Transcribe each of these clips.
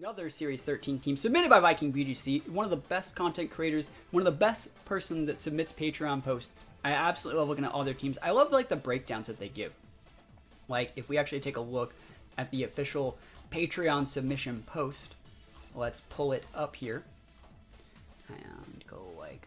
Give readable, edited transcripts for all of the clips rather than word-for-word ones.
Another Series 13 team submitted by Viking VGC, one of the best content creators, one of the best person that submits Patreon posts. I absolutely love looking at all their teams. I love like the breakdowns that they give. Like if we actually take a look at the official Patreon submission post, let's pull it up here and go like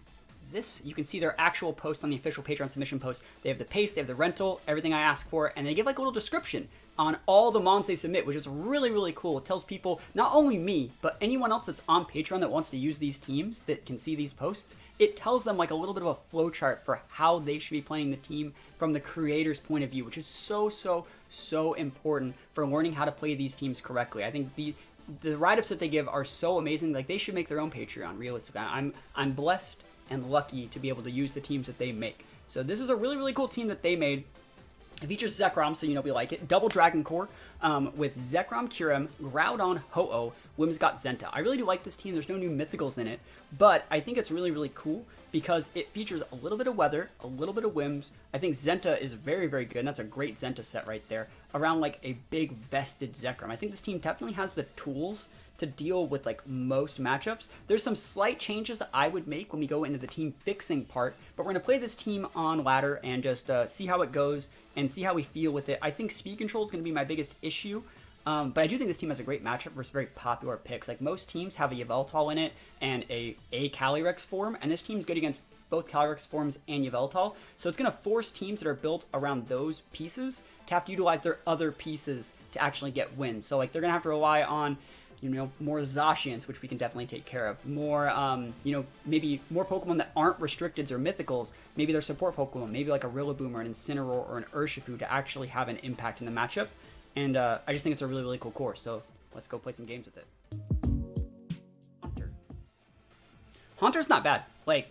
this. You can see their actual post on the official Patreon submission post. They have the pace, they have the rental, everything I ask for, and they give like a little description on all the mons they submit, which is really, really cool. It tells people, not only me, but anyone else that's on Patreon that wants to use these teams that can see these posts, it tells them like a little bit of a flow chart for how they should be playing the team from the creator's point of view, which is so important for learning how to play these teams correctly. I think the write-ups that they give are so amazing. Like they should make their own Patreon, realistically. I'm blessed and lucky to be able to use the teams that they make. So this is a really, really cool team that they made. It features Zekrom, so you know we like it. Double Dragon Core with Zekrom, Kyurem, Groudon, Ho-Oh, Whimsicott, Zenta. I really do like this team. There's no new Mythicals in it, but I think it's really, really cool because it features a little bit of Weather, a little bit of Whims. I think Zenta is very, very good, and that's a great Zenta set right there around like a big vested Zekrom. I think this team definitely has the tools to deal with like most matchups. There's some slight changes that I would make when we go into the team fixing part, but we're going to play this team on ladder and just see how it goes and see how we feel with it. I think speed control is going to be my biggest issue, but I do think this team has a great matchup versus very popular picks. Like most teams have a Yveltal in it and a Calyrex form, and this team's good against both Calyrex forms and Yveltal, so it's going to force teams that are built around those pieces to have to utilize their other pieces to actually get wins. So like they're going to have to rely on, you know, more Zacians, which we can definitely take care of. More, you know, maybe more Pokemon that aren't restricteds or Mythicals. Maybe they're support Pokemon. Maybe like a Rillaboom or an Incineroar or an Urshifu to actually have an impact in the matchup. And I just think it's a really, really cool core. So let's go play some games with it. Haunter's not bad. Like,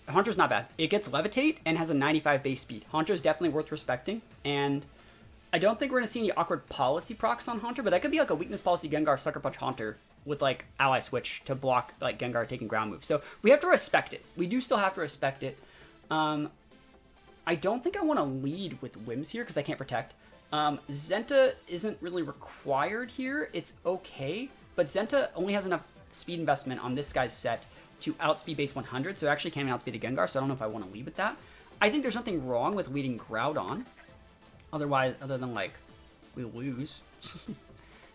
Haunter's not bad. It gets Levitate and has a 95 base speed. Haunter's definitely worth respecting. And I don't think we're going to see any awkward policy procs on Haunter, but that could be like a weakness policy Gengar Sucker Punch Haunter with like ally switch to block like Gengar taking ground moves. So we have to respect it. We do still have to respect it. I don't think I want to lead with Whims here because I can't protect. Zenta isn't really required here. It's okay, but Zenta only has enough speed investment on this guy's set to outspeed base 100, so it actually can't even outspeed a Gengar, so I don't know if I want to lead with that. I think there's nothing wrong with leading Groudon. Otherwise, other than like, we lose.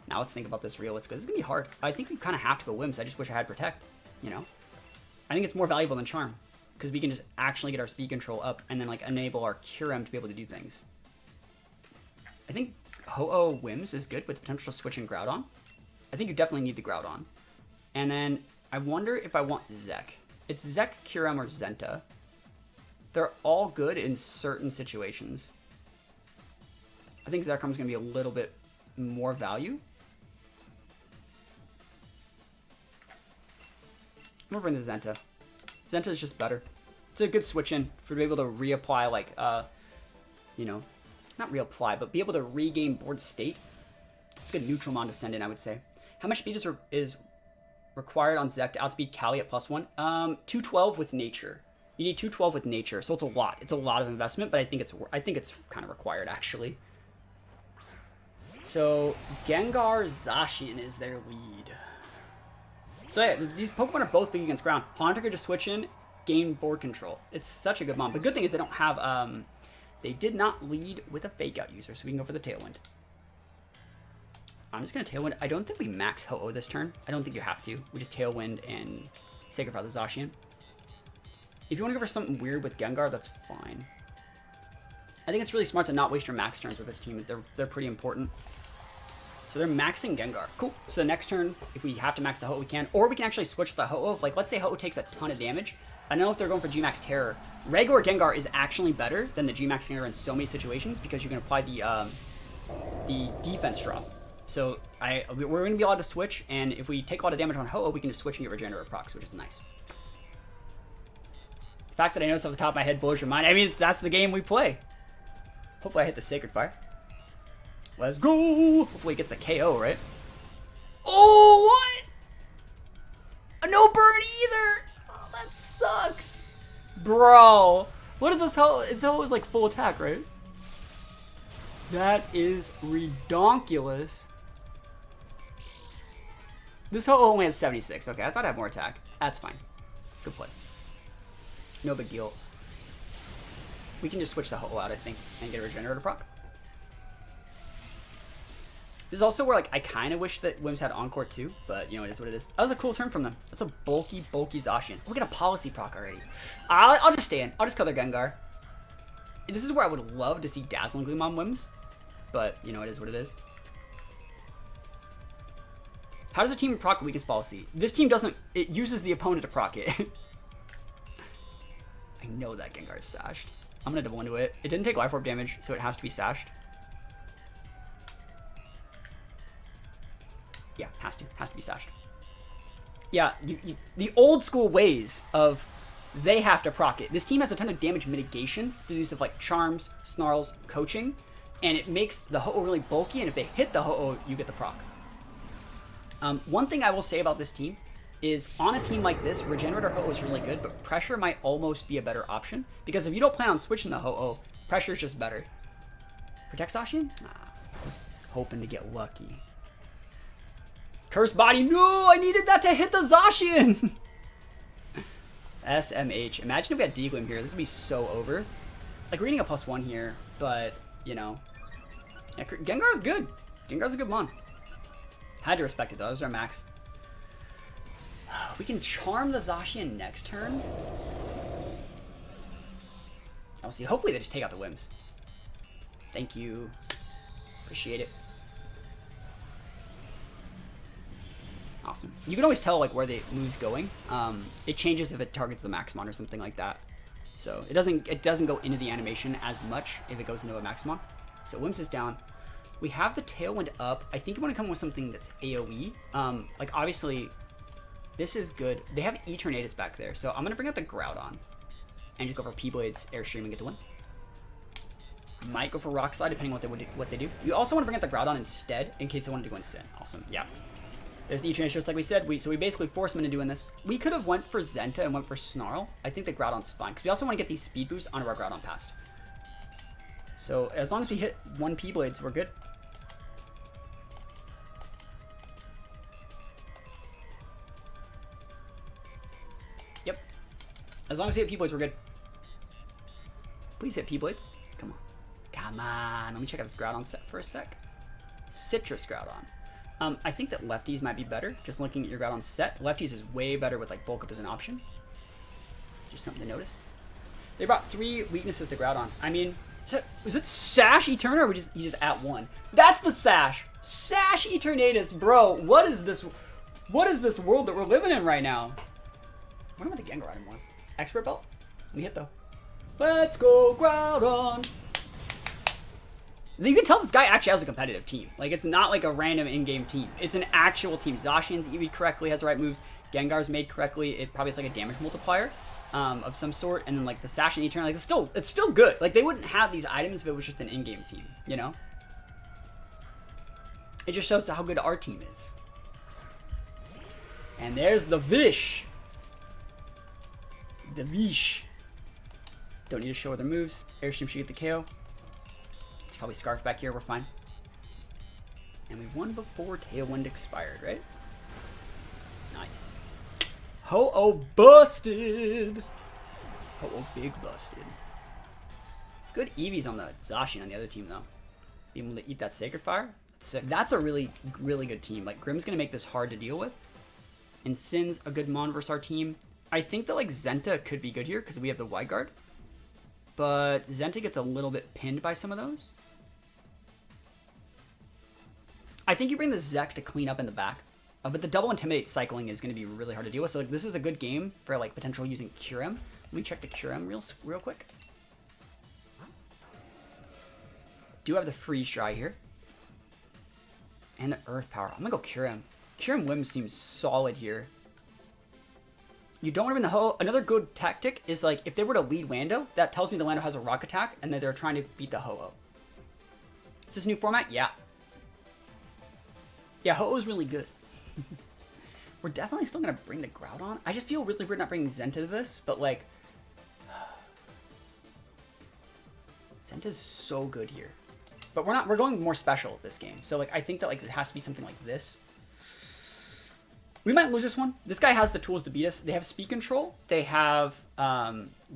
Now let's think about this realistically. This is going to be hard. I think we kind of have to go Whims. I just wish I had Protect, you know? I think it's more valuable than Charm, because we can just actually get our speed control up and then like enable our Kyurem to be able to do things. I think Ho-Oh Whims is good with potential switch in Groudon. I think you definitely need the Groudon. And then I wonder if I want Zek. It's Zek, Kyurem, or Zenta. They're all good in certain situations. I think Zekrom's going to be a little bit more value. I'm going to bring the Zenta. Zenta is just better. It's a good switch in for to be able to reapply, like, you know, not reapply, but be able to regain board state. It's a good neutral mon to send in, I would say. How much speed is required on Zek to outspeed Cali at +1? 212 with nature. You need 212 with nature, so it's a lot. It's a lot of investment, but I think it's kind of required, actually. So, Gengar Zacian is their lead. So yeah, these Pokemon are both big against ground. Haunter could just switch in, gain board control. It's such a good mon. The good thing is they don't have, they did not lead with a Fake Out user, so we can go for the Tailwind. I'm just going to Tailwind. I don't think we max Ho-Oh this turn. I don't think you have to. We just Tailwind and Sacrifice the Zacian. If you want to go for something weird with Gengar, that's fine. I think it's really smart to not waste your max turns with this team. They're pretty important. So they're maxing Gengar. Cool. So next turn, if we have to max the Ho-Oh, we can. Or we can actually switch the Ho-Oh. Like, let's say Ho-Oh takes a ton of damage. I don't know if they're going for G-Max Terror. Regular Gengar is actually better than the G-Max Gengar in so many situations because you can apply the defense drop. So we're going to be allowed to switch, and if we take a lot of damage on Ho-Oh, we can just switch and get Regenerative procs, which is nice. The fact that I know this off the top of my head blows your mind. I mean, that's the game we play. Hopefully I hit the Sacred Fire. Let's go! Hopefully it gets a KO, right? Oh, what? No burn either! Oh, that sucks. Bro. What is this? It's always like full attack, right? That is redonkulous. This Ho-Oh only has 76. Okay, I thought I had more attack. That's fine. Good play. No big deal. We can just switch the Ho-Oh out, I think, and get a Regenerator proc. This is also where, like, I kind of wish that Wims had Encore too, but, you know, it is what it is. That was a cool turn from them. That's a bulky Zacian. Oh, we got a Policy proc already. I'll just stay in. I'll just kill their Gengar. This is where I would love to see Dazzling Gleam on Wims, but, you know, it is what it is. How does a team proc Weakness Policy? This team doesn't. It uses the opponent to proc it. I know that Gengar is sashed. I'm going to double into it. It didn't take Life Orb damage, so it has to be sashed. Yeah, has to be sashed. Yeah, the old school ways of they have to proc it. This team has a ton of damage mitigation through the use of like charms, snarls, coaching, and it makes the Ho-Oh really bulky, and if they hit the Ho-Oh, you get the proc. One thing I will say about this team is on a team like this, Regenerator Ho-Oh is really good, but Pressure might almost be a better option, because if you don't plan on switching the Ho-Oh, Pressure is just better. Protect Zacian? I was hoping to get lucky. Cursed Body, no! I needed that to hit the Zacian! SMH. Imagine if we had D-Gleam here. This would be so over. Like, reading a +1 here, but, you know. Yeah, Gengar's good. Gengar's a good mon. Had to respect it, though. Those are max. We can Charm the Zacian next turn. I'll see. Hopefully they just take out the Wims. Thank you. Appreciate it. Awesome. You can always tell like where the move's going. It changes if it targets the Maximon or something like that. So it doesn't go into the animation as much if it goes into a Maximon. So Wims is down. We have the Tailwind up. I think you want to come with something that's AoE. Like obviously, this is good. They have Eternatus back there, so I'm gonna bring out the Groudon and just go for P-Blades, Airstream, and get the win. Might go for Rock Slide depending on what they do. You also want to bring out the Groudon instead in case they wanted to go Sin. Awesome. Yeah. There's the Eternatus, just like we said. So we basically forced him into doing this. We could have went for Zenta and went for Snarl. I think the Groudon's fine because we also want to get these speed boosts onto our Groudon past. So as long as we hit one P-Blades, we're good. Yep. As long as we hit P-Blades, we're good. Please hit P-Blades. Come on. Come on. Let me check out this Groudon set for a sec. Citrus Groudon. I think that lefties might be better. Just looking at your Groudon set, lefties is way better with like bulk up as an option. Just something to notice. They brought 3 weaknesses to Groudon. I mean, is it Sash Eterna or you just at 1? That's the Sash. Sash Eternatus, bro. What is this? What is this world that we're living in right now? I wonder what the Gengar item was. Expert Belt. Let me hit though. Let's go Groudon. You can tell this guy actually has a competitive team. Like, it's not like a random in-game team. It's an actual team. Zacian's EV correctly, has the right moves. Gengar's made correctly. It probably has like a damage multiplier of some sort. And then like the Sash and Eterna, like it's still good. Like they wouldn't have these items if it was just an in-game team, you know? It just shows how good our team is. And there's the Vish. The Vish. Don't need to show other moves. Airstream should get the KO. Probably Scarf back here, we're fine. And we won before Tailwind expired, right? Nice. Ho-Oh busted! Ho-Oh big busted. Good EVs on the Zacian on the other team, though. Being able to eat that Sacred Fire, that's sick. That's a really, really good team. Like, Grimm's gonna make this hard to deal with. And Sin's a good mon versus our team. I think that, like, Zenta could be good here, because we have the Wide Guard. But Zenta gets a little bit pinned by some of those. I think you bring the Zek to clean up in the back. But the double Intimidate cycling is going to be really hard to deal with. So like, this is a good game for like potential using Kyurem. Let me check the Kyurem real quick. Do have the Freeze Dry here. And the Earth Power. I'm going to go Kyurem. Kyurem-W seems solid here. You don't want to bring the Ho-Oh. Another good tactic is like, if they were to lead Lando, that tells me the Lando has a Rock Attack and that they're trying to beat the Ho-Oh. Is this a new format? Yeah. Yeah, Ho-Oh's really good. We're definitely still going to bring the Groudon. I just feel really weird not bringing Zenta to this, but like... Zenta's so good here. But we're going more special this game. So like, I think that like, it has to be something like this. We might lose this one. This guy has the tools to beat us. They have speed control. They have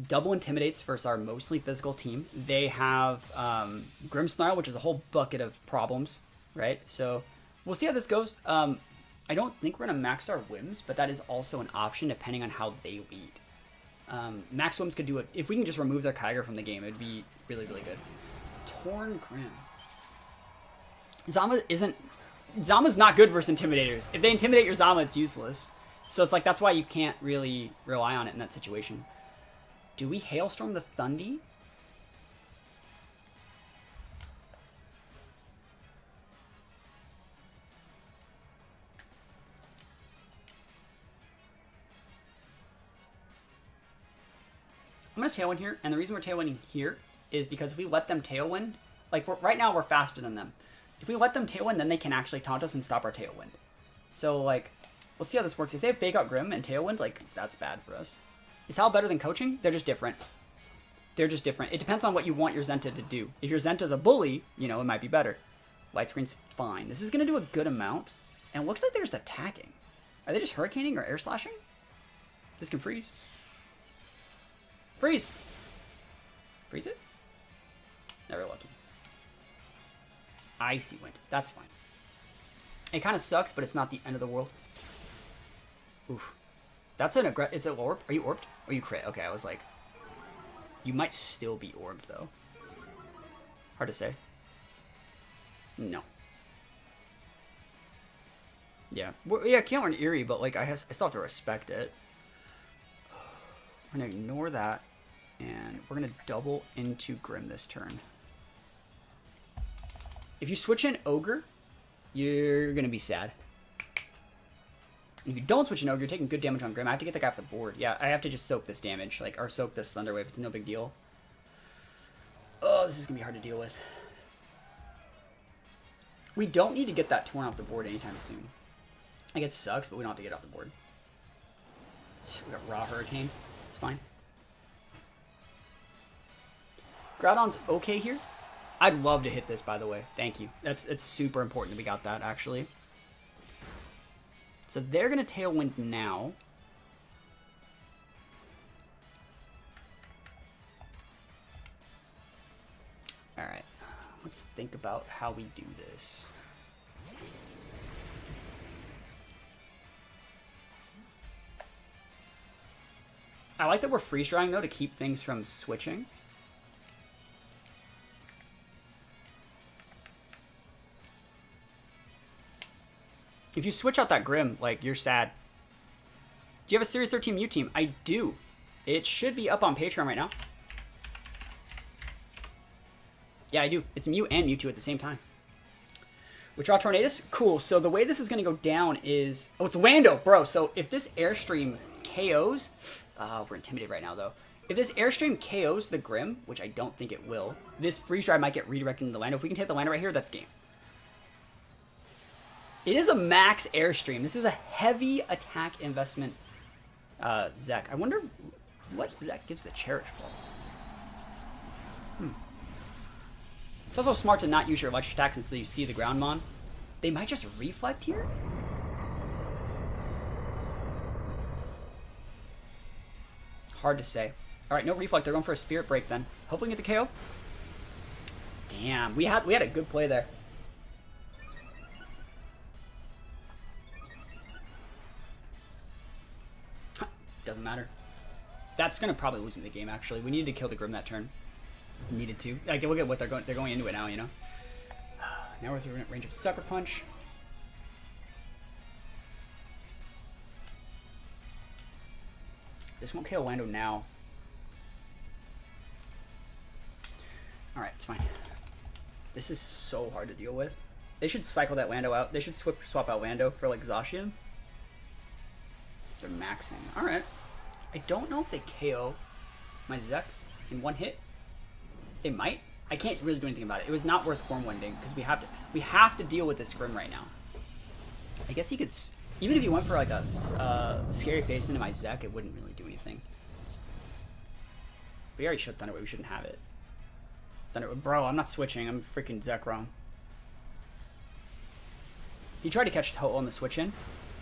double intimidates versus our mostly physical team. They have Grimmsnarl, which is a whole bucket of problems, right? So we'll see how this goes. I don't think we're going to max our whims, but that is also an option depending on how they lead. Max whims could do it. If we can just remove their Kyger from the game, it'd be really, really good. Torn Grim. Zama's not good versus Intimidators. If they intimidate your Zama, it's useless. So it's like, that's why you can't really rely on it in that situation. Do we Hailstorm the Thundy? I'm going to Tailwind here, and the reason we're Tailwinding here is because if we let them Tailwind, like right now we're faster than them. If we let them Tailwind, then they can actually taunt us and stop our Tailwind. So, like, we'll see how this works. If they have Fake Out Grim and Tailwind, like, that's bad for us. Is Hal better than coaching? They're just different. They're just different. It depends on what you want your Zenta to do. If your Zenta's a bully, you know, it might be better. Light Screen's fine. This is going to do a good amount. And it looks like they're just attacking. Are they just Hurricaning or Air Slashing? This can freeze. Freeze! Freeze it? Never lucky. Icy Wind. That's fine. It kind of sucks, but it's not the end of the world. Oof. That's an aggressive... Is it orb? Are you orbed? Or you crit? Okay, I was like... You might still be orbed, though. Hard to say. No. Yeah. Yeah, can't learn Eerie, but like I still have to respect it. We're going to ignore that. And we're going to double into Grim this turn. If you switch in Ogre, you're going to be sad. If you don't switch in Ogre, you're taking good damage on Grim. I have to get the guy off the board. Yeah, I have to just soak this damage. Like, or soak this Thunder Wave. It's no big deal. Oh, this is going to be hard to deal with. We don't need to get that Torn off the board anytime soon. Like, it sucks, but we don't have to get it off the board. We got Raw Hurricane. It's fine. Groudon's okay here. I'd love to hit this, by the way. Thank you. It's super important that we got that, actually. So they're going to Tailwind now. Alright. Let's think about how we do this. I like that we're freeze drying, though, to keep things from switching. If you switch out that Grim, like, you're sad. Do you have a Series 13 Mew team? I do. It should be up on Patreon right now. Yeah, I do. It's Mew and Mewtwo at the same time. Withdraw Tornadus? Cool. So the way this is going to go down is... Oh, it's Lando, bro. So if this Airstream KOs... we're intimidated right now, though. If this Airstream KOs the Grim, which I don't think it will, this Freeze Dry might get redirected into Lando. If we can take the Lando right here, that's game. It is a max Airstream. This is a heavy attack investment Zek. I wonder what Zek gives the Cherish Ball. It's also smart to not use your electric attacks until you see the ground mon. They might just reflect here? Hard to say. Alright, no reflect. They're going for a Spirit Break then. Hopefully we get the KO. Damn, we had a good play there. Doesn't matter. That's gonna probably lose me the game. Actually, we needed to kill the Grim that turn. Needed to. Like, look at what they're going into it now. You know. Now we're within range of Sucker Punch. This won't KO Lando now. All right, it's fine. This is so hard to deal with. They should cycle that Lando out. They should swap out Lando for like Zacian. They're maxing. All right. I don't know if they KO my Zek in one hit. They might. I can't really do anything about it. It was not worth form winding because we have to deal with this Grim right now. I guess he could, even if he went for like a scary face into my Zek, it wouldn't really do anything. We already shut Thunder Wave. We shouldn't have it. Bro, I'm not switching. I'm freaking Zek wrong. He tried to catch Toho on the switch in.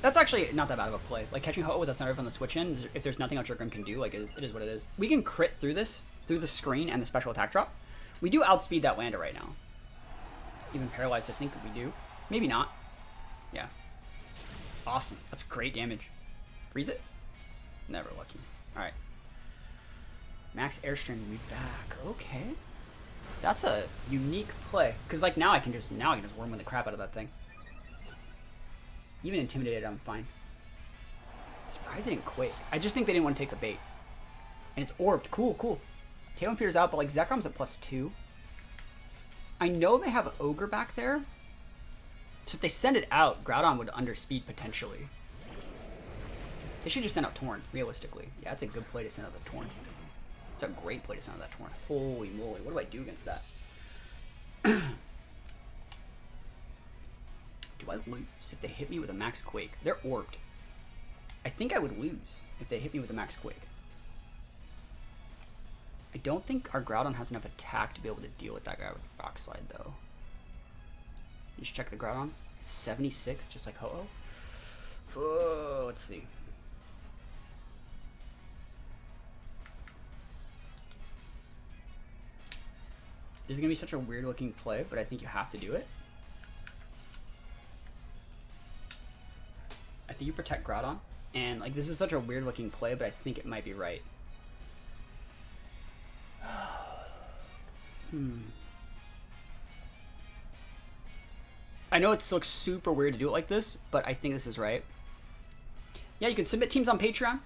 That's actually not that bad of a play. Like, catching Ho-Oh with a Thunder on the switch in, if there's nothing else your Grim can do, like, it is what it is. We can crit through this, through the screen and the special attack drop. We do outspeed that Landa right now. Even paralyzed, I think we do. Maybe not. Yeah. Awesome. That's great damage. Freeze it? Never lucky. Alright. Max Airstream, we back. Okay. That's a unique play. Because, like, now I can just Wormwind the crap out of that thing. Even intimidated, I'm fine. Surprised they didn't Quake. I just think they didn't want to take the bait. And it's orbed. Cool, cool. Tailwind Peter's out, but like Zekrom's at +2. I know they have Ogre back there. So if they send it out, Groudon would underspeed potentially. They should just send out Torn, realistically. Yeah, it's a good play to send out the Torn. It's a great play to send out that Torn. Holy moly, what do I do against that? Do I lose if they hit me with a Max Quake? They're orbed. I think I would lose if they hit me with a Max Quake. I don't think our Groudon has enough attack to be able to deal with that guy with Rock Slide, though. You should check the Groudon. 76, just like Ho-Oh. Oh, let's see. This is going to be such a weird looking play, but I think you have to do it. I think you protect Groudon. And like this is such a weird looking play, but I think it might be right. I know it looks super weird to do it like this, but I think this is right. Yeah, you can submit teams on Patreon.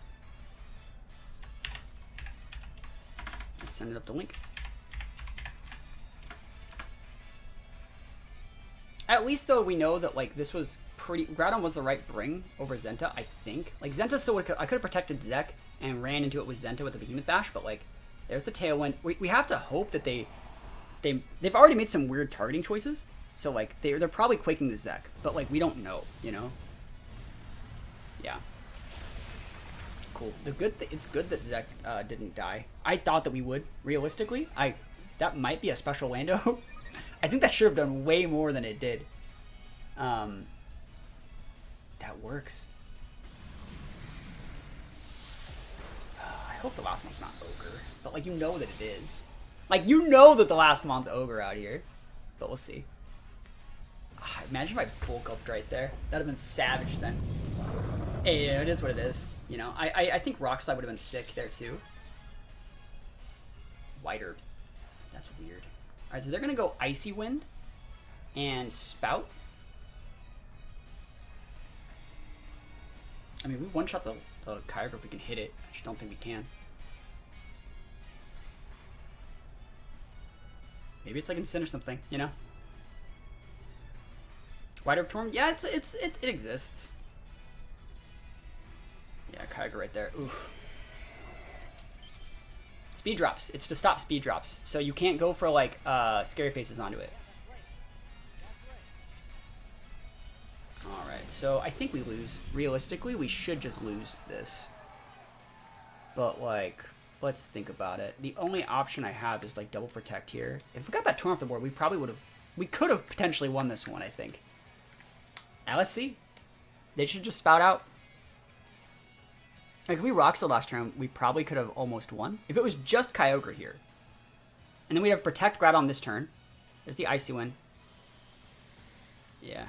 Let's send it up the link. At least though we know that like this was pretty. Groudon was the right bring over Zenta, I think. Like Zenta, so I could have protected Zek and ran into it with Zenta with the Behemoth Bash, but like there's the Tailwind. We have to hope that they've already made some weird targeting choices. So like they're probably quaking the Zek, but like we don't know, you know. Yeah. Cool. It's good that Zek didn't die. I thought that we would realistically. That might be a special Lando. I think that should have done way more than it did. That works. I hope the last one's not Ogre. But, like, you know that it is. Like, you know that the last mon's Ogre out here. But we'll see. Imagine if I bulk upped right there. That would have been savage then. Hey, it is what it is. You know, I think Rock Slide would have been sick there, too. White Herb. That's weird. Alright, so they're going to go Icy Wind and Spout. I mean, we one-shot the Kyogre if we can hit it. I just don't think we can. Maybe it's like Incin or something, you know? White Herb Torm? Yeah, it exists. Yeah, Kyogre right there. Oof. Speed drops. It's to stop speed drops. So you can't go for like scary faces onto it. Alright, so I think we lose. Realistically, we should just lose this. But like, let's think about it. The only option I have is like double protect here. If we got that Torn off the board, we could have potentially won this one, I think. Now let's see. They should just spout out. Like, if we Rock Slide last turn, we probably could have almost won. If it was just Kyogre here. And then we'd have Protect Groudon this turn. There's the Icy Wind. Yeah.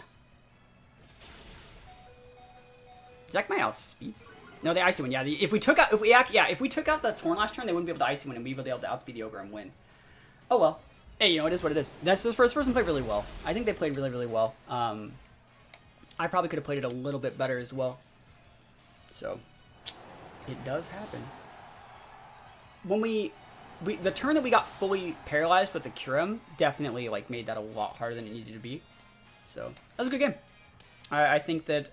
Zek might outspeed. No, the Icy Wind. Yeah, if we took out the Torn last turn, they wouldn't be able to Icy Wind, and we'd be able to outspeed the Ogre and win. Oh well. Hey, you know, it is what it is. This first person played really well. I think they played really, really well. I probably could have played it a little bit better as well. So it does happen. When the turn that we got fully paralyzed with the Kyurem definitely like made that a lot harder than it needed to be. So that was a good game. I think that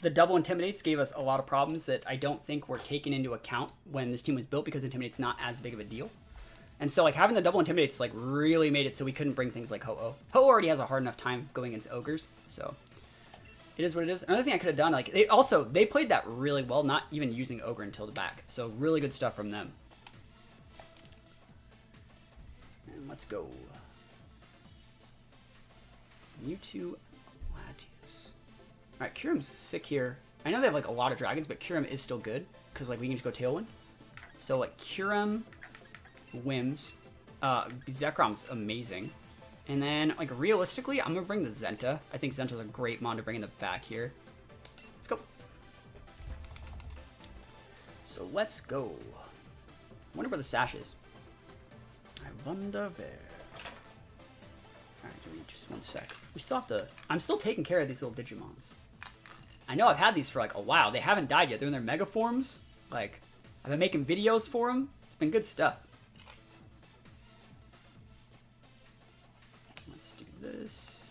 the double Intimidates gave us a lot of problems that I don't think were taken into account when this team was built, because Intimidate's not as big of a deal. And so like having the double Intimidates like really made it so we couldn't bring things like Ho-Oh. Ho-Oh already has a hard enough time going against Ogres, so it is what it is. Another thing I could have done, like they played that really well, not even using Ogre until the back. So really good stuff from them. And let's go. Mewtwo, Latios. Alright, Kyurem's sick here. I know they have like a lot of dragons, but Kyurem is still good. Because like we can just go Tailwind. So like Kyurem, Wims. Zekrom's amazing. And then like realistically, I'm going to bring the Zenta. I think Zenta's a great mon to bring in the back here. Let's go. So let's go. I wonder where the sash is. I wonder where. Alright, give me just one sec. We still have to... I'm still taking care of these little Digimons. I know I've had these for like a while. They haven't died yet. They're in their mega forms. Like, I've been making videos for them. It's been good stuff. Let's do this.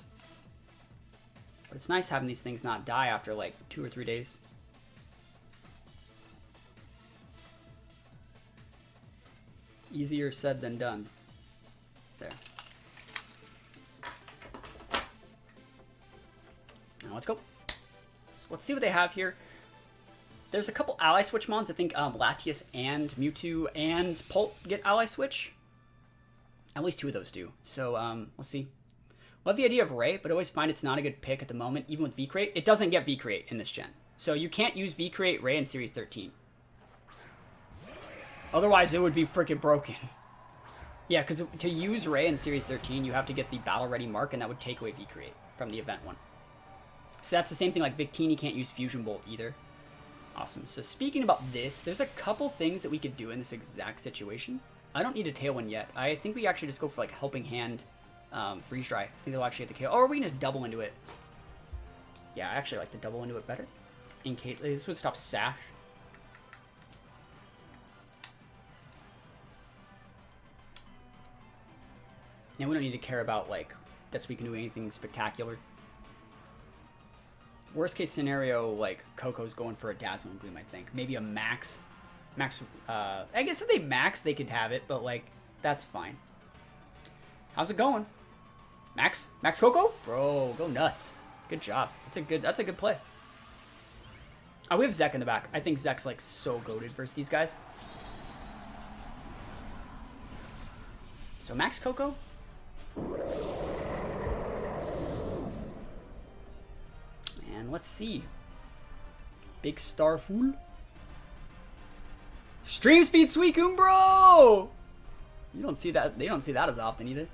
But it's nice having these things not die after like 2 or 3 days. Easier said than done. There. Now let's go. So let's see what they have here. There's a couple ally switch mons. I think Latias and Mewtwo and Pult get ally switch. At least 2 of those do. So let's see. Love the idea of Ray, but I always find it's not a good pick at the moment, even with V-Create. It doesn't get V-Create in this gen. So you can't use V-Create Ray in Series 13. Otherwise, it would be freaking broken. Yeah, because to use Ray in Series 13, you have to get the Battle Ready mark, and that would take away V-Create from the event one. So that's the same thing like Victini can't use Fusion Bolt either. Awesome. So speaking about this, there's a couple things that we could do in this exact situation. I don't need a Tailwind yet. I think we actually just go for like Helping Hand, Freeze Dry. I think they'll actually get the KO. Or we can just double into it. Yeah, I actually like to double into it better. In case this would stop Sash. And we don't need to care about like this. We can do anything spectacular. Worst case scenario, like Coco's going for a Dazzling Gleam. I think maybe a Max. I guess if they max, they could have it, but like that's fine. How's it going, Max Coco? Bro, go nuts. Good job. That's a good play. Oh, we have Zek in the back. I think Zek's like so goated versus these guys. So Max Coco. And let's see. Big Starfool. Stream speed Suicune, bro! You don't see that. They don't see that as often either.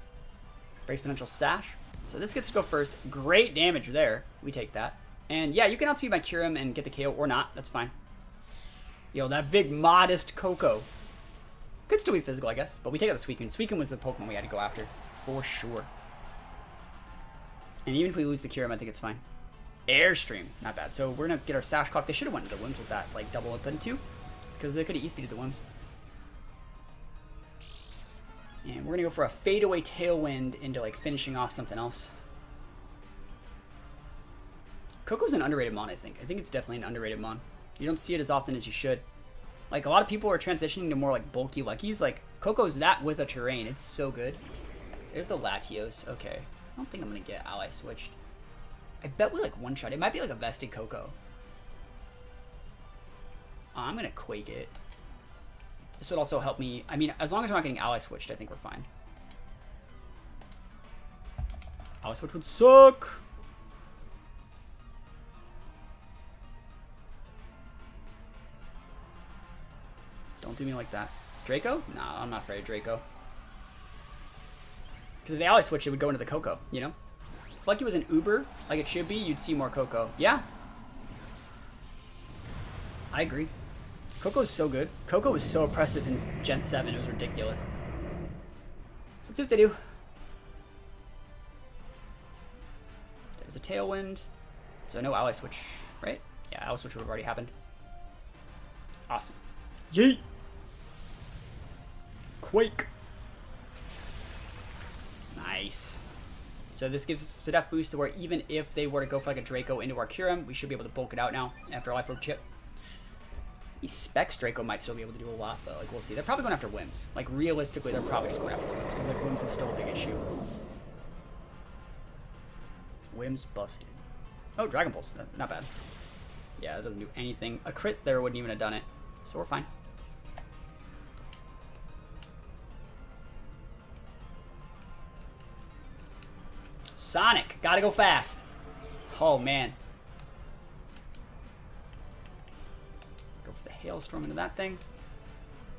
Brace potential Sash. So this gets to go first. Great damage there. We take that. And yeah, you can outspeed my Kyurem and get the KO or not. That's fine. Yo, that big modest Coco. Could still be physical, I guess. But we take out the Suicune. Suicune was the Pokemon we had to go after. For sure. And even if we lose the Kyurem, I think it's fine. Airstream. Not bad. So we're going to get our Sash Clock. They should have went into the Wims with that, like, double input into. Because they could have E-speeded the Wims. And we're going to go for a fadeaway Tailwind into, like, finishing off something else. Coco's an underrated mon, I think. I think it's definitely an underrated mon. You don't see it as often as you should. Like, a lot of people are transitioning to more, like, bulky Luckies. Like, Coco's that with a terrain. It's so good. There's the Latios. Okay. I don't think I'm going to get ally switched. I bet we, like, one-shot. It might be, like, a vested Coco. I'm going to Quake it. This would also help me. I mean, as long as we're not getting ally switched, I think we're fine. Ally switch would suck. Don't do me like that. Draco? Nah, I'm not afraid of Draco. Because if the ally switch, it would go into the Coco, you know? If Lucky was an Uber, like it should be, you'd see more Coco. Yeah. I agree. Coco's so good. Coco was so oppressive in Gen 7. It was ridiculous. So let's see what they do. There's a Tailwind. So no ally switch, right? Yeah, ally switch would have already happened. Awesome. Yeet. Quake. Nice. So this gives us a speed F boost to where even if they were to go for like a Draco into our Kyurem, we should be able to bulk it out now after a Life Orb chip. Specs Draco might still be able to do a lot, though. Like, we'll see. They're probably going after Wims. Like, realistically, they're probably just going after Wims, because, like, Wims is still a big issue. Wims busted. Oh, Dragon Pulse. Not bad. Yeah, it doesn't do anything. A crit there wouldn't even have done it. So we're fine. Sonic. Gotta go fast. Oh, man. Hailstorm into that thing.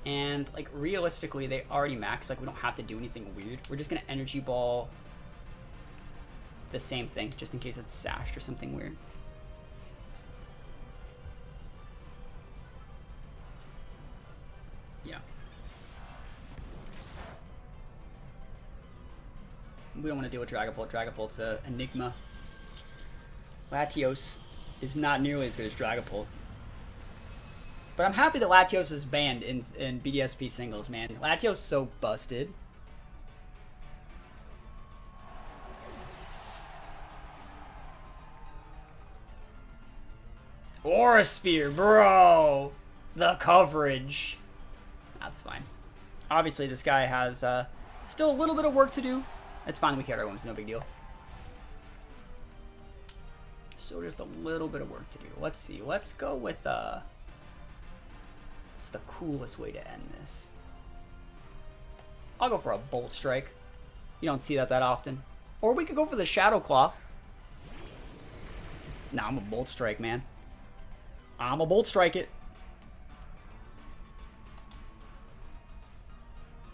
And, like, realistically, they already max. Like, we don't have to do anything weird. We're just going to Energy Ball the same thing, just in case it's sashed or something weird. Yeah. We don't want to deal with Dragapult. Dragapult's an enigma. Latios is not nearly as good as Dragapult. But I'm happy that Latios is banned in BDSP singles, man. Latios is so busted. Aura Sphere, bro! The coverage. That's fine. Obviously, this guy has still a little bit of work to do. It's fine, we carry our wounds, no big deal. Still just a little bit of work to do. Let's see, let's go with what's the coolest way to end this? I'll go for a Bolt Strike. You don't see that often. Or we could go for the Shadow Claw. Nah, I'm a Bolt Strike, man. I'm a Bolt Strike it.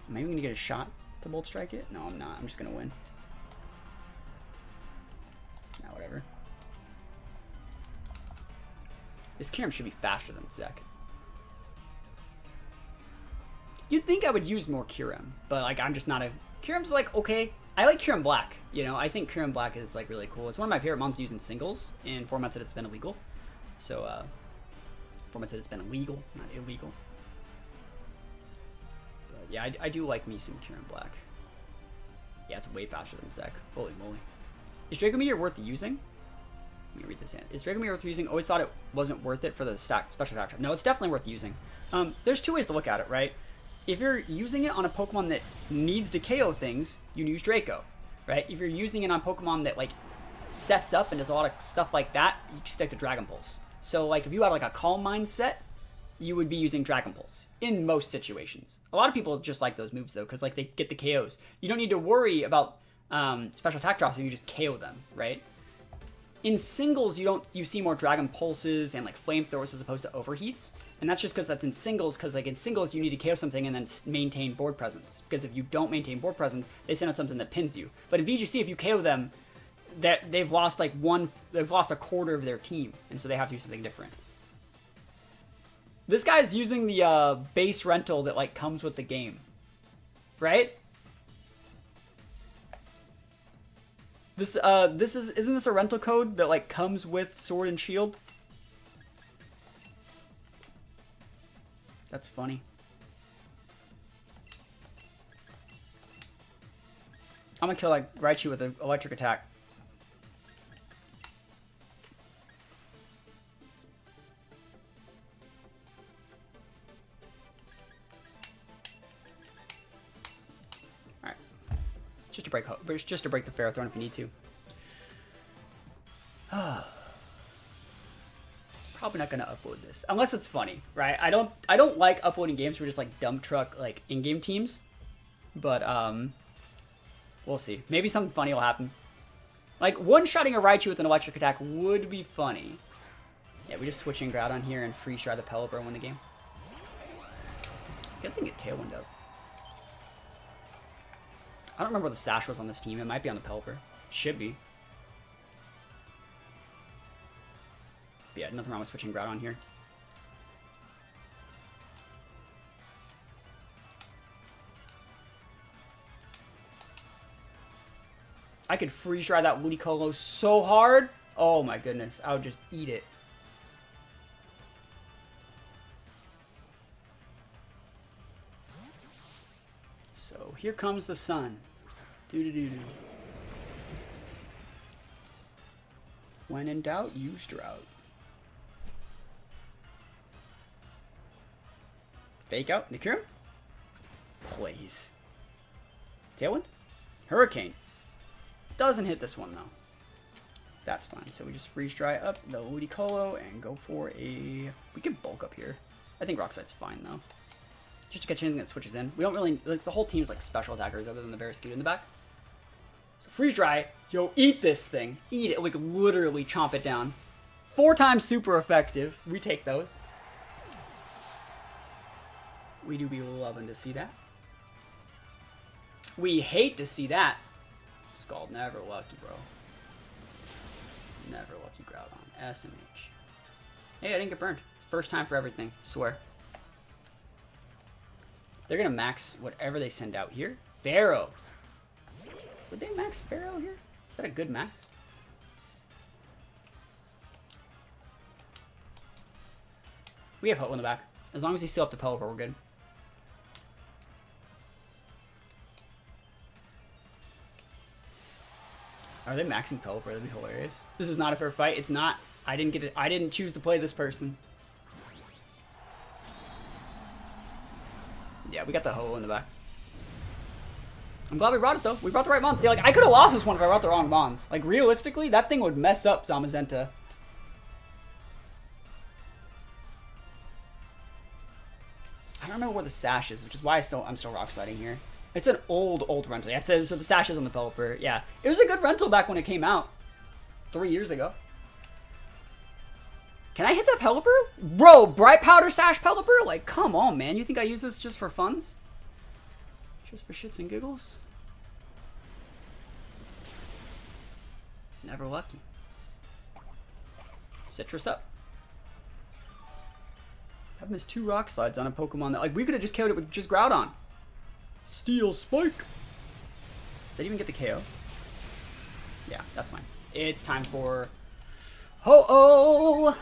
Maybe I'm gonna get a shot to Bolt Strike it? No, I'm not. I'm just gonna win. Nah, whatever. This Kyurem should be faster than Zek. You'd think I would use more Kyurem, but like I'm just not a... Kyurem's like, okay. I like Kyurem Black, you know. I think Kyurem Black is like really cool. It's one of my favorite mons to use in singles in formats that it's been illegal. So, formats that it's been illegal, not illegal. But yeah, I do like me some Kyurem Black. Yeah, it's way faster than Zek. Holy moly. Is Draco Meteor worth using? Let me read this in. Is Draco Meteor worth using? Always thought it wasn't worth it for the special attack trap. No, it's definitely worth using. There's two ways to look at it, right? If you're using it on a Pokemon that needs to KO things, you use Draco, right? If you're using it on Pokemon that like sets up and does a lot of stuff like that, you stick to Dragon Pulse. So like if you had like a Calm Mind set, you would be using Dragon Pulse in most situations. A lot of people just like those moves though, because like they get the KOs. You don't need to worry about special attack drops if you just KO them, right? In singles, you see more Dragon Pulses and like Flamethrowers as opposed to Overheats, and that's just because that's in singles. Because like in singles, you need to KO something and then maintain board presence. Because if you don't maintain board presence, they send out something that pins you. But in VGC, if you KO them, they've lost like they've lost a quarter of their team, and so they have to do something different. This guy's using the base rental that like comes with the game, right? Isn't this a rental code that like comes with Sword and Shield? That's funny. I'm gonna kill like Raichu with an electric attack. Just to break the Ferrothorn if you need to. Probably not gonna upload this unless it's funny, right? I don't like uploading games where just like dump truck like in-game teams, but we'll see. Maybe something funny will happen. Like one-shotting a Raichu with an electric attack would be funny. Yeah, we just switching Groudon here and freeze dry the Pelipper and win the game. I guess I can get Tailwind up. I don't remember what the Sash was on this team. It might be on the Pelipper. It should be. But yeah, nothing wrong with switching Groudon here. I could freeze dry that Ludicolo so hard. Oh my goodness. I would just eat it. So here comes the sun. Doo-doo-doo-doo. When in doubt, use Drought. Fake out, Kyurem? Please. Tailwind? Hurricane. Doesn't hit this one though. That's fine. So we just freeze dry up the Ludicolo and go for a... We can bulk up here. I think Rock Slide's fine though. Just to catch anything that switches in. We don't really... Like, the whole team's like special attackers other than the Barraskewda in the back. So freeze dry. Yo, eat this thing. Eat it. We can literally chomp it down. 4 times super effective. We take those. We do be loving to see that. We hate to see that. Scald, never lucky, bro. Never lucky Groudon. SMH. Hey, I didn't get burned. It's first time for everything. Swear. They're gonna max whatever they send out here. Pharaoh. Would they max Pharaoh here? Is that a good max? We have Ho in the back. As long as he's still up to Pelipper, we're good. Are they maxing Pelipper? That'd be hilarious. This is not a fair fight. It's not. I didn't get it. I didn't choose to play this person. Yeah, we got the Ho in the back. I'm glad we brought it though. We brought the right Mons. See, like I could have lost this one if I brought the wrong Mons. Like realistically, that thing would mess up Zamazenta. I don't remember where the sash is, which is why I'm still rock sliding here. It's an old rental. Yeah, it says so the sash is on the Pelipper. Yeah, it was a good rental back when it came out 3 years ago. Can I hit that Pelipper? Bro, Bright Powder Sash Pelipper? Like, come on, man. You think I use this just for funs? Just for shits and giggles? Never lucky. Citrus up. I've missed 2 rock slides on a Pokemon that, like, we could have just KO'd it with just Groudon. Steel Spike. Does that even get the KO? Yeah, that's fine. It's time for Ho-Oh!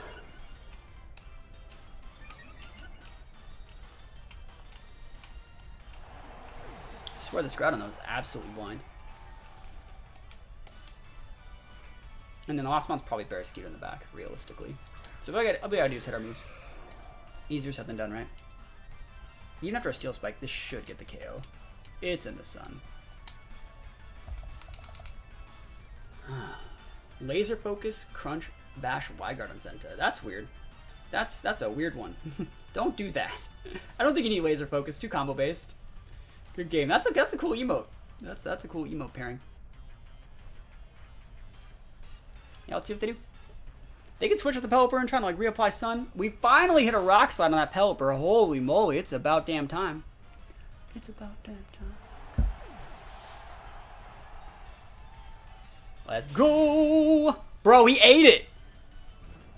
I swear this Groudon though is absolutely blind. And then the last one's probably Barraskewda in the back, realistically. So all we gotta do is hit our moves. Easier said than done, right? Even after a Steel Spike, this should get the KO. It's in the sun. Laser Focus, Crunch, Bash, Wyguard on Zenta. That's weird. That's a weird one. Don't do that. I don't think you need Laser Focus. Too combo based. Good game. That's a cool emote. That's a cool emote pairing. Yeah, let's see what they do. They can switch with the Pelipper and try to like reapply Sun. We finally hit a Rock Slide on that Pelipper. Holy moly, it's about damn time. It's about damn time. Let's go! Bro, he ate it!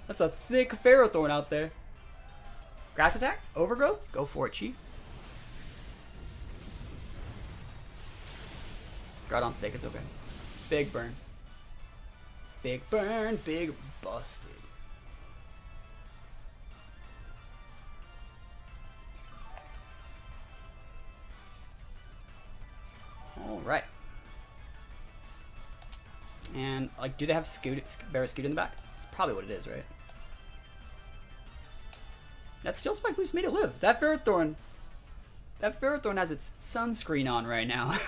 That's a thick Ferrothorn out there. Grass Attack? Overgrowth? Go for it, Chief. Groudon thick, it's okay. Big burn. Big burn, big busted. Alright. And, like, do they have Barraskewda in the back? That's probably what it is, right? That Steel Spike boost made it live. That Ferrothorn has its sunscreen on right now.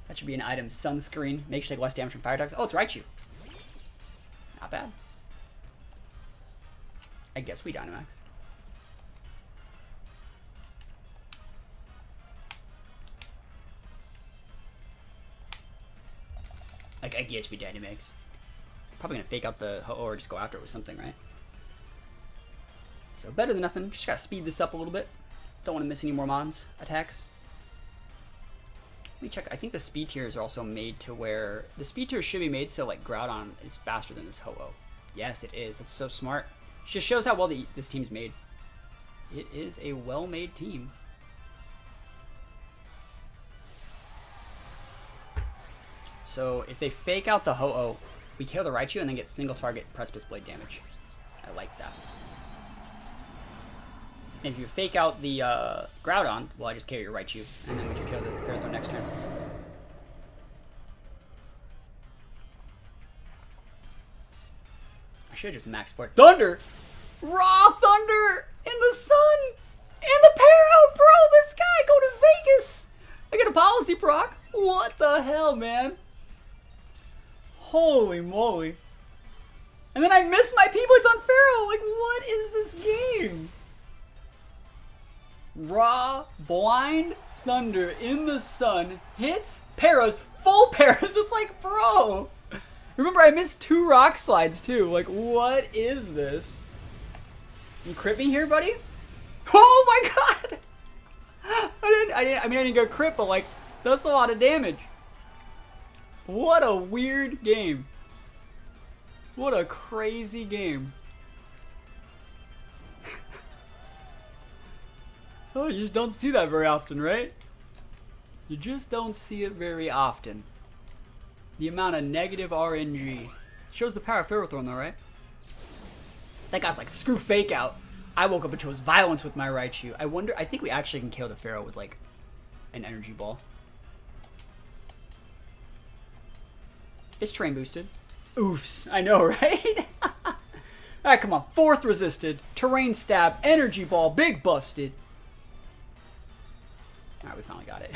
That should be an item. Sunscreen. Makes you take less damage from fire attacks. Oh, it's Raichu. Not bad. I guess we Dynamax. Like, I guess we Dynamax. Probably gonna fake out the Ho-Oh or just go after it with something, right? So better than nothing. Just gotta speed this up a little bit. Don't want to miss any more Mons attacks. Let me check. I think the speed tiers are also made to where the speed tiers should be made so like Groudon is faster than this Ho-Oh. Yes, it is. That's so smart. Just shows how well this team's made. It is a well-made team. So if they fake out the Ho-Oh, we kill the Raichu and then get single target Precipice Blade damage. I like that. And if you fake out the Groudon, well, I just kill your Raichu, and then we just kill the Ferrothorn next turn. I should have just maxed for it. Thunder! Raw Thunder! In the sun! In the Para! Bro, this guy go to Vegas! I get a policy proc? What the hell, man? Holy moly. And then I miss my P-Boys on Pharaoh! Like, what is this game? Raw, blind Thunder in the sun, hits Paras, full Paras. It's like, bro. Remember, I missed 2 rock slides too. Like, what is this? You crit me here, buddy? Oh my god! I mean, I didn't go crit, but like, that's a lot of damage. What a weird game. What a crazy game. Oh, you just don't see that very often, right? You just don't see it very often. The amount of negative RNG. Shows the power of Ferrothorn though, right? That guy's like, screw fake out. I woke up and chose violence with my Raichu. I think we actually can kill the Pharaoh with like an energy ball. It's train boosted. Oofs. I know, right? Alright, come on. Fourth resisted. Terrain stab. Energy ball. Big busted. Alright, we finally got it.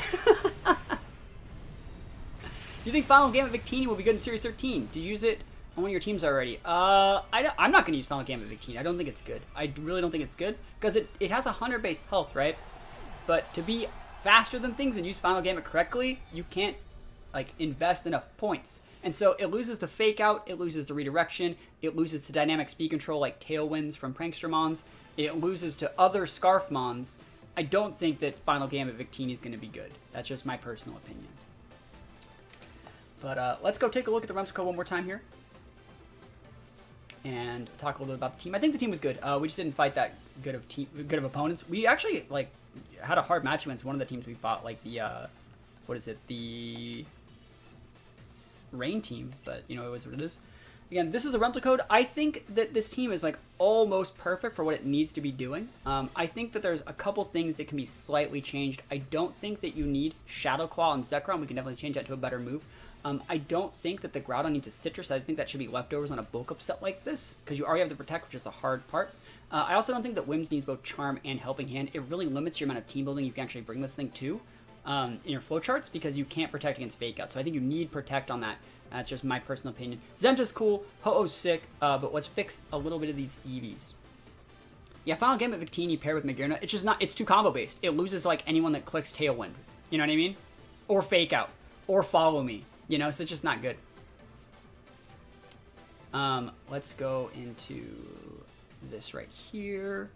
Do you think Final Game at Victini will be good in Series 13? Did you use it on one of your teams already? I'm not going to use Final Game at Victini. I don't think it's good. I really don't think it's good. Because it has 100 base health, right? But to be faster than things and use Final Game correctly, you can't like invest enough points. And so it loses the fake out, it loses the redirection, it loses to dynamic speed control like Tailwinds from Prankster Mons, it loses to other Scarf Mons. I don't think that Final Game at Victini is going to be good. That's just my personal opinion. But let's go take a look at the rental code one more time here. And talk a little bit about the team. I think the team was good. We just didn't fight that good of opponents. We actually like had a hard match against one of the teams we fought, like the what is it? The Rain team, but you know, it was what it is. Again, this is a rental code. I think that this team is like almost perfect for what it needs to be doing. I think that there's a couple things that can be slightly changed. I don't think that you need Shadow Claw and Zekrom. We can definitely change that to a better move. I don't think that the Groudon needs a Citrus. I think that should be leftovers on a bulk up set like this, because you already have the Protect, which is a hard part. I also don't think that Wims needs both Charm and Helping Hand. It really limits your amount of team building you can actually bring this thing to in your flowcharts, because you can't Protect against Fake Out. So I think you need Protect on that. That's just my personal opinion. Zenta's cool, Ho-Oh's sick, but let's fix a little bit of these EVs. Yeah, Final Game at Victini paired with Magearna, it's just not, it's too combo based. It loses like anyone that clicks Tailwind. You know what I mean? Or Fake Out. Or Follow Me. You know, so it's just not good. Let's go into this right here.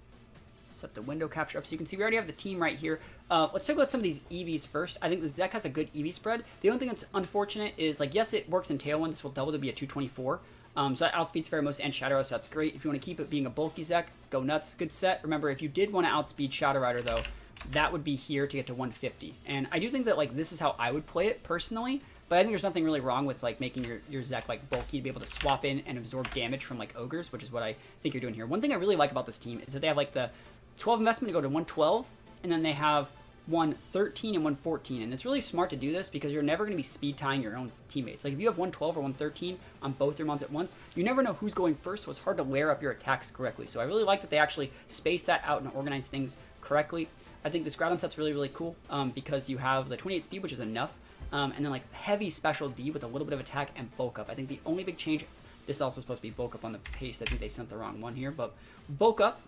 Set the window capture up so you can see we already have the team right here. Let's talk about some of these EVs first. I think the Zek has a good EV spread. The only thing that's unfortunate is, like, yes, it works in Tailwind. This will double to be a 224. So that outspeeds Pheromosa and Shadow Rider, so that's great. If you want to keep it being a bulky Zek, go nuts. Good set. Remember, if you did want to outspeed Shadow Rider, though, that would be here to get to 150. And I do think that, like, this is how I would play it personally. But I think there's nothing really wrong with like making your Zek like bulky to be able to swap in and absorb damage from like Ogres, which is what I think you're doing here. One thing I really like about this team is that they have like the 12 investment to go to 112, and then they have 113 and 114. And it's really smart to do this because you're never going to be speed tying your own teammates. Like if you have 112 or 113 on both your mons at once, you never know who's going first, so it's hard to layer up your attacks correctly. So I really like that they actually space that out and organize things correctly. I think this Groudon set's really, really cool because you have the 28 speed, which is enough. And then like heavy special D with a little bit of attack and bulk up. I think the only big change, this is also supposed to be bulk up on the paste. I think they sent the wrong one here, but bulk up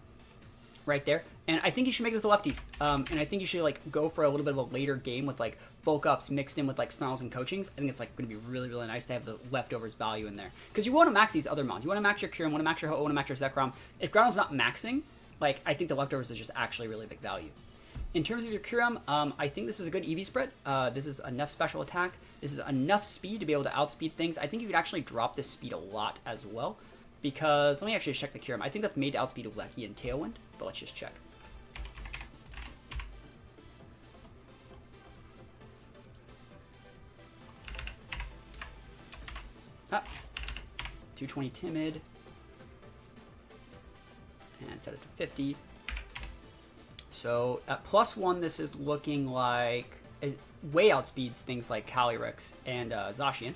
right there. And I think you should make this a lefties. And I think you should like go for a little bit of a later game with like bulk ups mixed in with like snarls and coachings. I think it's like going to be really, really nice to have the leftovers value in there. Because you want to max these other mons. You want to max your Kyurem, want to max your Ho-Oh, want to max your Zekrom. If Groudon's not maxing, like I think the leftovers is just actually really big value. In terms of your Kyurem, I think this is a good EV spread. This is enough special attack. This is enough speed to be able to outspeed things. I think you could actually drop this speed a lot as well. Because, let me actually check the Kyurem. I think that's made to outspeed Lecky and Tailwind, but let's just check. Ah, 220 Timid. And set it to 50. So at +1, this is looking like it way outspeeds things like Calyrex and Zacian.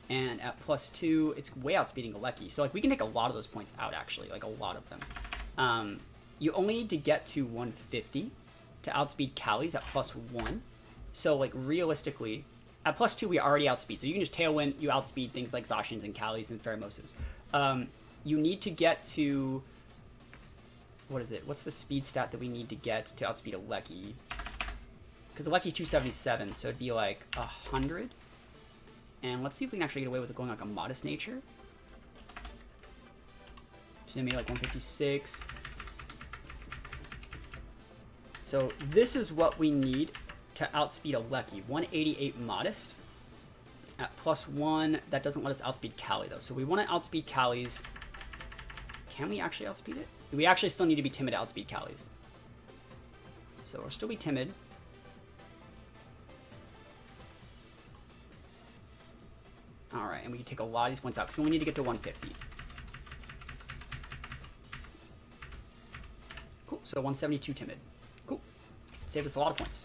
And at +2, it's way outspeeding Alecki. So like we can take a lot of those points out actually, like a lot of them. You only need to get to 150 to outspeed Callies at +1. So like realistically, at +2 we already outspeed. So you can just Tailwind, you outspeed things like Zacians and Callies and Pheromosas. You need to get to... What is it? What's the speed stat that we need to get to outspeed Alecki? Because Alecki's 277, so it'd be like 100. And let's see if we can actually get away with it going like a Modest Nature. So maybe like 156. So this is what we need to outspeed a Lecky. 188 Modest. At +1, that doesn't let us outspeed Cali, though. So we want to outspeed Cali's. Can we actually outspeed it? We actually still need to be timid to outspeed Cali's. So we'll still be timid. Alright, and we can take a lot of these points out, because we only need to get to 150. Cool, so 172 timid. Cool. Saved us a lot of points.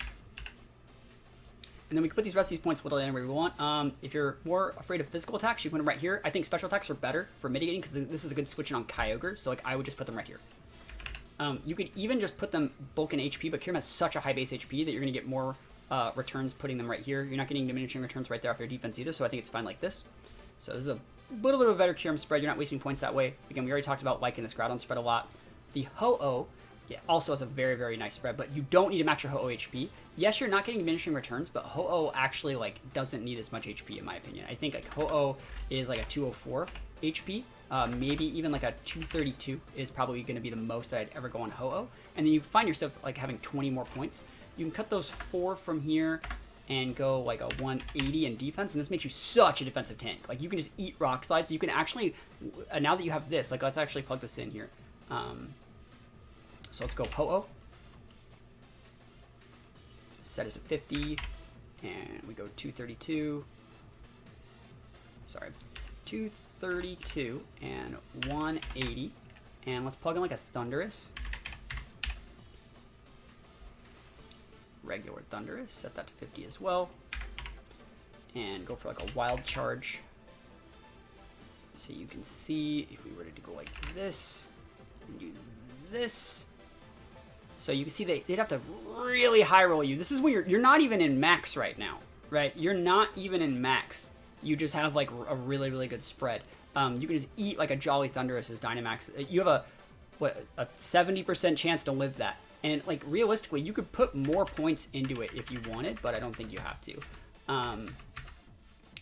And then we can put these rest of these points literally anywhere we want. If you're more afraid of physical attacks, you can put them right here. I think special attacks are better for mitigating, because this is a good switch on Kyogre, so like I would just put them right here. You could even just put them bulk in HP, but Kyurem has such a high base HP that you're going to get more returns putting them right here. You're not getting diminishing returns right there off your defense either, so I think it's fine like this. So this is a little bit of a better Kyurem spread. You're not wasting points that way. Again, we already talked about liking this Groudon spread a lot. The Ho-Oh, yeah, also has a very, very nice spread, but you don't need to max your Ho-Oh HP. Yes, you're not getting diminishing returns, but Ho-Oh actually like doesn't need as much HP in my opinion. I think like Ho-Oh is like a 204 HP. Maybe even like a 232 is probably going to be the most that I'd ever go on Ho-Oh. And then you find yourself like having 20 more points. You can cut those 4 from here and go like a 180 in defense, and this makes you such a defensive tank. Like you can just eat rock slides. So you can actually, now that you have this, like let's actually plug this in here. So let's go Ho-Oh. Set it to 50, and we go 232. Sorry, 232 and 180, and let's plug in like a Thundurus. Regular Thundurus, set that to 50 as well, and go for like a Wild Charge. So you can see if we were to go like this and do this. So you can see they'd have to really high roll you. This is when you're not even in max right now, right? You're not even in max. You just have like a really, really good spread. You can just eat like a Jolly Thundurus as Dynamax. You have a 70% chance to live that. And like realistically, you could put more points into it if you wanted, but I don't think you have to.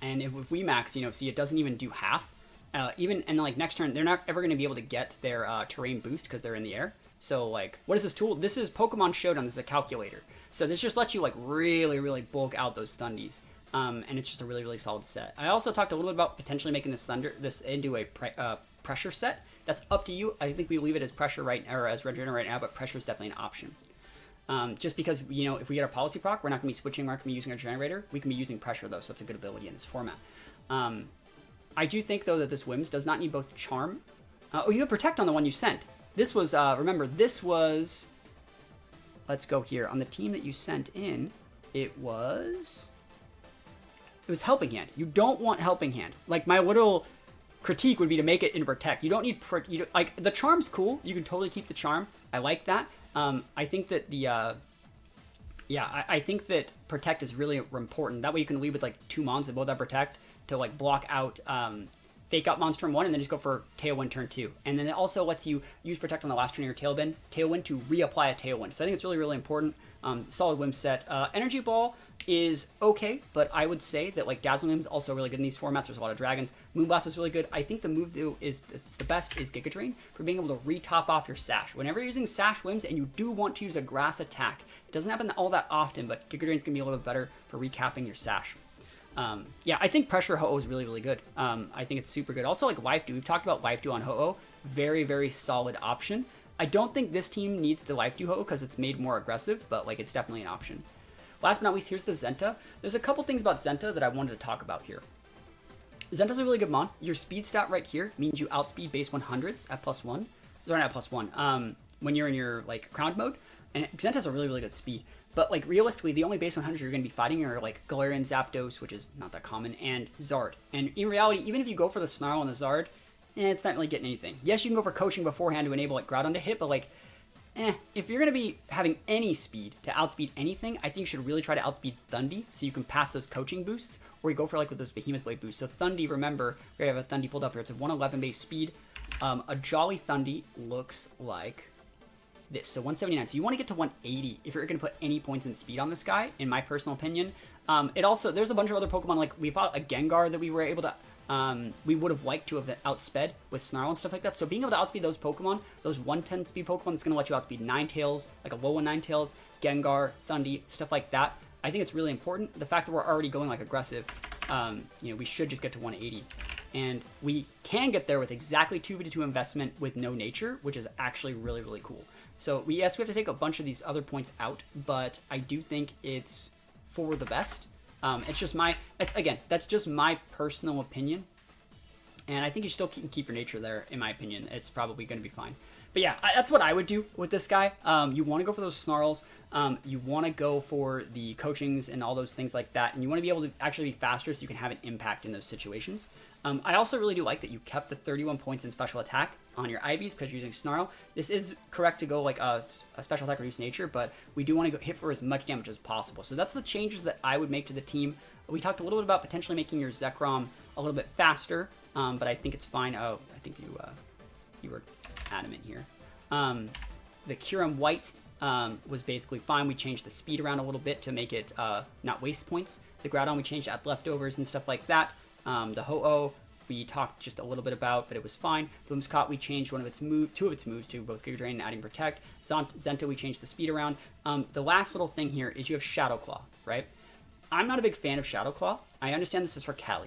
And if we max, you know, see it doesn't even do half. And then like next turn, they're not ever going to be able to get their terrain boost because they're in the air. So like, what is this tool? This is Pokemon Showdown. This is a calculator. So this just lets you like really, really bulk out those Thundies. And it's just a really, really solid set. I also talked a little bit about potentially making this into a pressure set. That's up to you. I think we leave it as pressure right, or as Regenerator right now, but pressure is definitely an option. Just because, you know, if we get a policy proc, we're not going to be switching, we're not going to be using our generator. We can be using pressure though, so it's a good ability in this format. I do think though that this Wims does not need both charm. Oh, you have protect on the one you sent. This was, remember, this was, let's go here. On the team that you sent in, it was Helping Hand. You don't want Helping Hand. Like, my little critique would be to make it in Protect. You don't need, like, the Charm's cool. You can totally keep the Charm. I like that. I think that I think that Protect is really important. That way you can lead with, like, 2 mons that both have Protect to, like, block out, fake out monster turn 1 and then just go for Tailwind turn 2. And then it also lets you use Protect on the last turn of your Tailwind to reapply a Tailwind. So I think it's really, really important. Solid Whim set. Energy Ball is okay, but I would say that like Dazzling Gleam is also really good in these formats. There's a lot of dragons. Moonblast is really good. I think the move though it's the best is Giga Drain for being able to re-top off your Sash. Whenever you're using Sash Whims and you do want to use a grass attack, it doesn't happen all that often, but Giga Drain's gonna be a little bit better for recapping your Sash. Yeah, I think Pressure Ho-Oh is really, really good. I think it's super good. Also, like Life Dew. We've talked about Life Dew on Ho-Oh. Very, very solid option. I don't think this team needs the Life Dew Ho-Oh because it's made more aggressive, but like it's definitely an option. Last but not least, here's the Zenta. There's a couple things about Zenta that I wanted to talk about here. Zenta's a really good mon. Your speed stat right here means you outspeed base 100s at +1. Sorry, not at +1. When you're in your like crowned mode, and Zenta's a really, really good speed. But like realistically, the only base 100s you're going to be fighting are like Galarian, Zapdos, which is not that common, and Zard. And in reality, even if you go for the Snarl and the Zard, it's not really getting anything. Yes, you can go for coaching beforehand to enable like Groudon to hit, but like, if you're going to be having any speed to outspeed anything, I think you should really try to outspeed Thundy so you can pass those coaching boosts, or you go for like with those Behemoth Blade boosts. So Thundy, remember, we have a Thundy pulled up here. It's a 111 base speed. A Jolly Thundy looks like this, so 179. So you want to get to 180 if you're going to put any points in speed on this guy, in my personal opinion. It also, there's a bunch of other Pokemon, like we fought a Gengar that we were able to we would have liked to have outsped with Snarl and stuff like that. So being able to outspeed those Pokemon, those 110 speed Pokemon, that's going to let you outspeed Ninetales, like a low one Ninetales, Gengar, Thundy, stuff like that. I think it's really important. The fact that we're already going like aggressive, we should just get to 180. And we can get there with exactly 2v2 investment with no nature, which is actually really, really cool. So yes, we have to take a bunch of these other points out, but I do think it's for the best. It's just that's just my personal opinion. And I think you still can keep your nature there, in my opinion. It's probably going to be fine. But yeah, that's what I would do with this guy. You want to go for those Snarls. You want to go for the coachings and all those things like that. And you want to be able to actually be faster so you can have an impact in those situations. I also really do like that you kept the 31 points in special attack on your Ivies because you're using Snarl. This is correct to go like a special attack reduce nature, but we do want to hit for as much damage as possible. So that's the changes that I would make to the team. We talked a little bit about potentially making your Zekrom a little bit faster, but I think it's fine. Oh, I think you were adamant here. The Kyurem-White was basically fine. We changed the speed around a little bit to make it not waste points. The Groudon we changed at leftovers and stuff like that. The Ho-Oh we talked just a little bit about, but it was fine. The Whimsicott we changed two of its moves to both Giga Drain and adding Protect. Zenta we changed the speed around. The last little thing here is you have Shadow Claw, right? I'm not a big fan of Shadow Claw. I understand this is for Cali.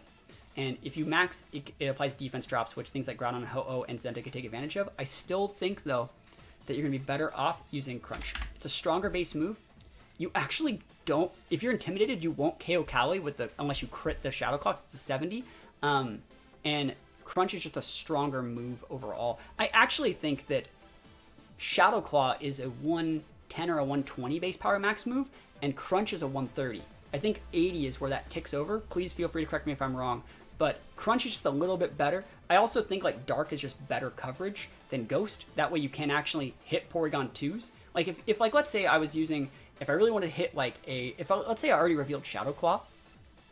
And if you max, it applies defense drops, which things like Groudon, Ho-Oh, and Zenta can take advantage of. I still think, though, that you're going to be better off using Crunch. It's a stronger base move. You actually don't, if you're intimidated, you won't KO Cali unless you crit the Shadow Claw. It's a 70. And Crunch is just a stronger move overall. I actually think that Shadow Claw is a 110 or a 120 base power max move, and Crunch is a 130. I think 80 is where that ticks over. Please feel free to correct me if I'm wrong. But Crunch is just a little bit better. I also think like Dark is just better coverage than Ghost. That way you can actually hit Porygon 2s. Like if like let's say I was using, if I really wanted to hit like let's say I already revealed Shadow Claw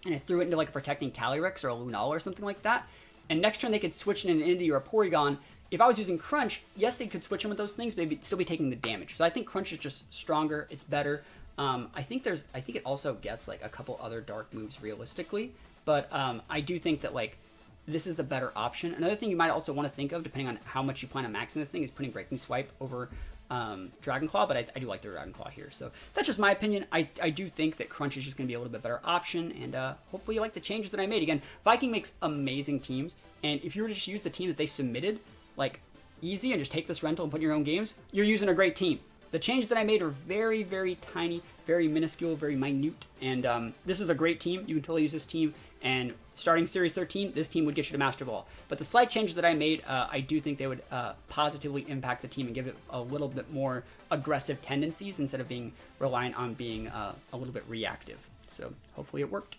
and I threw it into like a Protecting Calyrex or a Lunala or something like that, and next turn they could switch in an Indy or a Porygon. If I was using Crunch, yes, they could switch in with those things, but they'd still be taking the damage. So I think Crunch is just stronger. It's better. I think it also gets like a couple other dark moves realistically, but I do think that like this is the better option. Another thing you might also want to think of, depending on how much you plan on maxing this thing, is putting Breaking Swipe over Dragon Claw, but I do like the Dragon Claw here. So that's just my opinion. I do think that Crunch is just going to be a little bit better option, and hopefully you like the changes that I made. Again, Viking makes amazing teams, and if you were to just use the team that they submitted, like easy, and just take this rental and put in your own games, you're using a great team. The changes that I made are very, very tiny, very minuscule, very minute, and this is a great team. You can totally use this team, and starting Series 13, this team would get you to Master Ball. But the slight changes that I made, I do think they would positively impact the team and give it a little bit more aggressive tendencies instead of being reliant on being a little bit reactive. So hopefully it worked.